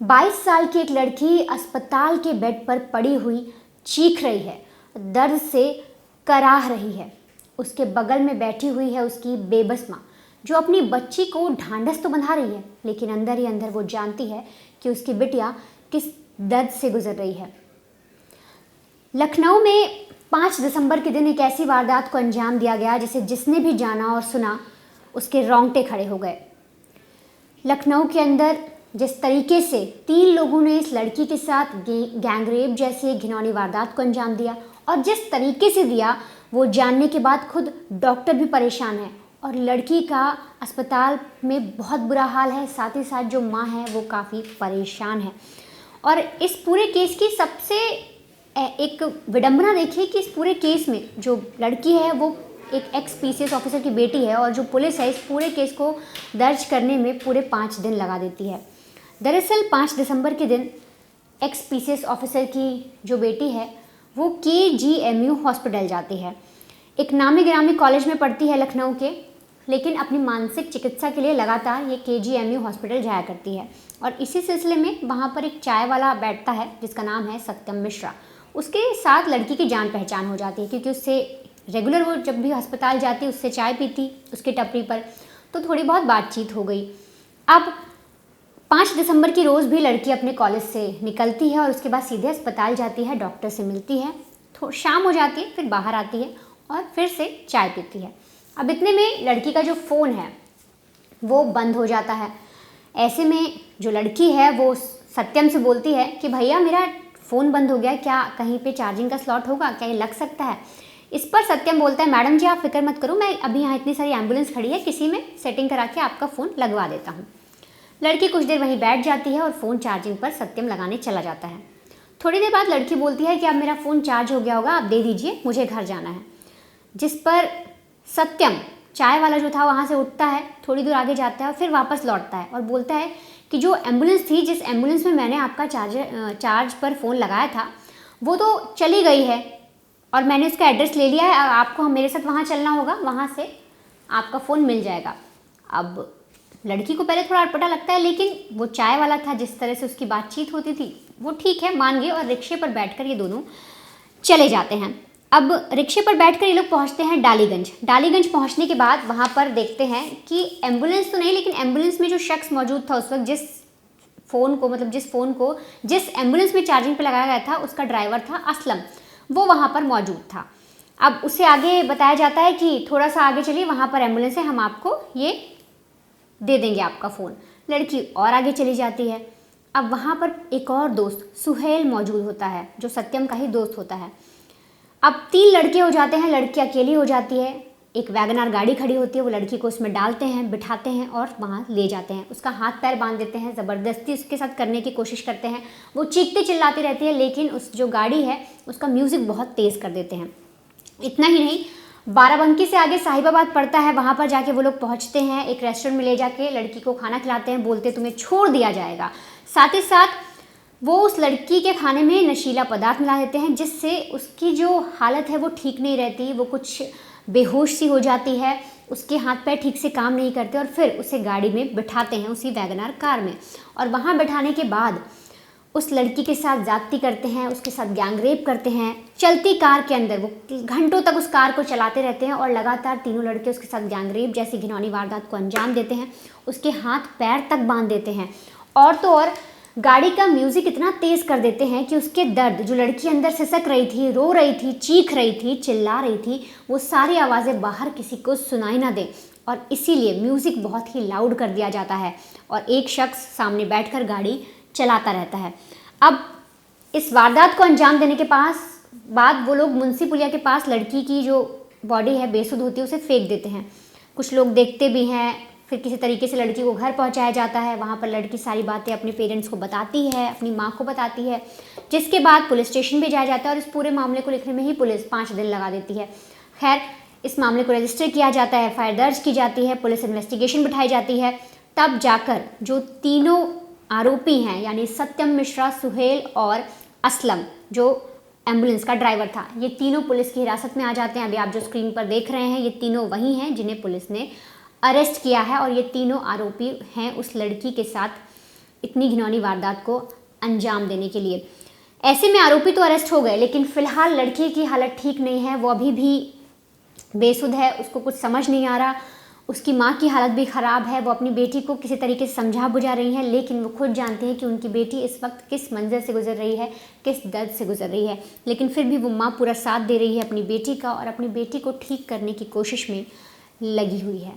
22 साल की एक लड़की अस्पताल के बेड पर पड़ी हुई चीख रही है, दर्द से कराह रही है। उसके बगल में बैठी हुई है उसकी बेबस माँ, जो अपनी बच्ची को ढांढस तो बंधा रही है, लेकिन अंदर ही अंदर वो जानती है कि उसकी बिटिया किस दर्द से गुजर रही है। लखनऊ में 5 दिसंबर के दिन एक ऐसी वारदात को अंजाम दिया गया जिसे जिसने भी जाना और सुना उसके रोंगटे खड़े हो गए। लखनऊ के अंदर जिस तरीके से 3 लोगों ने इस लड़की के साथ गैंगरेप जैसी एक घिनौनी वारदात को अंजाम दिया, और जिस तरीके से दिया वो जानने के बाद खुद डॉक्टर भी परेशान है और लड़की का अस्पताल में बहुत बुरा हाल है। साथ ही साथ जो माँ है वो काफ़ी परेशान है। और इस पूरे केस की सबसे एक विडंबना देखिए कि इस पूरे केस में जो लड़की है वो एक एक्स पीसीएस ऑफिसर की बेटी है, और जो पुलिस है इस पूरे केस को दर्ज करने में पूरे 5 दिन लगा देती है। दरअसल 5 दिसंबर के दिन एक्स पीसीएस ऑफिसर की जो बेटी है वो केजीएमयू हॉस्पिटल जाती है। एक नामी गिरामी कॉलेज में पढ़ती है लखनऊ के, लेकिन अपनी मानसिक चिकित्सा के लिए लगातार ये केजीएमयू हॉस्पिटल जाया करती है। और इसी सिलसिले में वहाँ पर एक चाय वाला बैठता है जिसका नाम है सत्यम मिश्रा। उसके साथ लड़की की जान पहचान हो जाती है, क्योंकि उससे रेगुलर वो जब भी अस्पताल जाती उससे चाय पीती उसकी टपरी पर, तो थोड़ी बहुत बातचीत हो गई। अब 5 दिसंबर की रोज़ भी लड़की अपने कॉलेज से निकलती है और उसके बाद सीधे अस्पताल जाती है, डॉक्टर से मिलती है, शाम हो जाती है, फिर बाहर आती है और फिर से चाय पीती है। अब इतने में लड़की का जो फ़ोन है वो बंद हो जाता है। ऐसे में जो लड़की है वो सत्यम से बोलती है कि भैया मेरा फ़ोन बंद हो गया, क्या कहीं पे चार्जिंग का स्लॉट होगा, क्या ये लग सकता है। इस पर सत्यम बोलता है मैडम जी आप फिक्र मत करो, मैं अभी यहाँ इतनी सारी एम्बुलेंस खड़ी है, किसी में सेटिंग करा के आपका फ़ोन लगवा देता हूँ। लड़की कुछ देर वहीं बैठ जाती है और फ़ोन चार्जिंग पर सत्यम लगाने चला जाता है। थोड़ी देर बाद लड़की बोलती है कि अब मेरा फ़ोन चार्ज हो गया होगा, आप दे दीजिए, मुझे घर जाना है। जिस पर सत्यम चाय वाला जो था वहाँ से उठता है, थोड़ी दूर आगे जाता है और फिर वापस लौटता है और बोलता है कि जो एम्बुलेंस थी, जिस एम्बुलेंस में मैंने आपका चार्ज पर फ़ोन लगाया था वो तो चली गई है और मैंने उसका एड्रेस ले लिया है, आपको मेरे साथ वहाँ चलना होगा, वहाँ से आपका फ़ोन मिल जाएगा। अब लड़की को पहले थोड़ा अटपटा लगता है, लेकिन वो चाय वाला था, जिस तरह से उसकी बातचीत होती थी वो ठीक है, मान गए और रिक्शे पर बैठकर ये दोनों चले जाते हैं। अब रिक्शे पर बैठकर ये लोग पहुंचते हैं डालीगंज। डालीगंज पहुंचने के बाद वहां पर देखते हैं कि एम्बुलेंस तो नहीं, लेकिन एम्बुलेंस में जो शख्स मौजूद था उस वक्त, जिस फ़ोन को जिस एम्बुलेंस में चार्जिंग पे लगाया गया था उसका ड्राइवर था असलम, वो वहाँ पर मौजूद था। अब उसे आगे बताया जाता है कि थोड़ा सा आगे चलिए, वहाँ पर एम्बुलेंस है, हम आपको ये दे देंगे आपका फ़ोन। लड़की और आगे चली जाती है। अब वहाँ पर एक और दोस्त सुहेल मौजूद होता है, जो सत्यम का ही दोस्त होता है। अब 3 लड़के हो जाते हैं, लड़की अकेली हो जाती है। एक वैगनार गाड़ी खड़ी होती है, वो लड़की को उसमें डालते हैं, बिठाते हैं और वहाँ ले जाते हैं। उसका हाथ पैर बांध देते हैं, ज़बरदस्ती उसके साथ करने की कोशिश करते हैं। वो चीखती चिल्लाती रहती है, लेकिन उस जो गाड़ी है उसका म्यूज़िक बहुत तेज़ कर देते हैं। इतना ही नहीं, बाराबंकी से आगे साहिबाबाद पड़ता है, वहाँ पर जाके वो लोग पहुँचते हैं। एक रेस्टोरेंट में ले जाके लड़की को खाना खिलाते हैं, बोलते तुम्हें छोड़ दिया जाएगा। साथ ही साथ वो उस लड़की के खाने में नशीला पदार्थ मिला देते हैं, जिससे उसकी जो हालत है वो ठीक नहीं रहती, वो कुछ बेहोश सी हो जाती है, उसके हाथ पैर ठीक से काम नहीं करते और फिर उसे गाड़ी में बिठाते हैं, उसी वैगनार कार में। और वहाँ बिठाने के बाद उस लड़की के साथ ज़्यादती करते हैं, उसके साथ गैंगरेप करते हैं। चलती कार के अंदर वो घंटों तक उस कार को चलाते रहते हैं और लगातार तीनों लड़के उसके साथ गैंगरेप जैसी घिनौनी वारदात को अंजाम देते हैं। उसके हाथ पैर तक बांध देते हैं और तो और गाड़ी का म्यूज़िक इतना तेज़ कर देते हैं कि उसके दर्द, जो लड़की अंदर सिसक रही थी, रो रही थी, चीख रही थी, चिल्ला रही थी, वो सारी आवाज़ें बाहर किसी को सुनाई ना दें, और इसीलिए म्यूज़िक बहुत ही लाउड कर दिया जाता है और एक शख्स सामने बैठकर गाड़ी चलाता रहता है। अब इस वारदात को अंजाम देने के बाद वो लोग मुंशी पुलिया के पास लड़की की जो बॉडी है बेसुध होती है उसे फेंक देते हैं। कुछ लोग देखते भी हैं, फिर किसी तरीके से लड़की को घर पहुंचाया जाता है। वहाँ पर लड़की सारी बातें अपने पेरेंट्स को बताती है, अपनी माँ को बताती है, जिसके बाद पुलिस स्टेशन भी जाया जाता है और इस पूरे मामले को लिखने में ही पुलिस 5 दिन लगा देती है। खैर, इस मामले को रजिस्टर किया जाता है, एफआईआर दर्ज की जाती है, पुलिस इन्वेस्टिगेशन बिठाई जाती है। तब जाकर जो तीनों आरोपी हैं, यानी सत्यम मिश्रा, सुहेल और असलम, जो एम्बुलेंस का ड्राइवर था, ये तीनों पुलिस की हिरासत में आ जाते हैं। अभी आप जो स्क्रीन पर देख रहे हैं ये तीनों वही हैं जिन्हें पुलिस ने अरेस्ट किया है और ये तीनों आरोपी हैं उस लड़की के साथ इतनी घिनौनी वारदात को अंजाम देने के लिए। ऐसे में आरोपी तो अरेस्ट हो गए, लेकिन फिलहाल लड़के की हालत ठीक नहीं है, वो अभी भी बेसुध है, उसको कुछ समझ नहीं आ रहा। उसकी माँ की हालत भी ख़राब है, वो अपनी बेटी को किसी तरीके से समझा बुझा रही हैं, लेकिन वो खुद जानते हैं कि उनकी बेटी इस वक्त किस मंजर से गुजर रही है, किस दर्द से गुजर रही है। लेकिन फिर भी वो माँ पूरा साथ दे रही है अपनी बेटी का और अपनी बेटी को ठीक करने की कोशिश में लगी हुई है।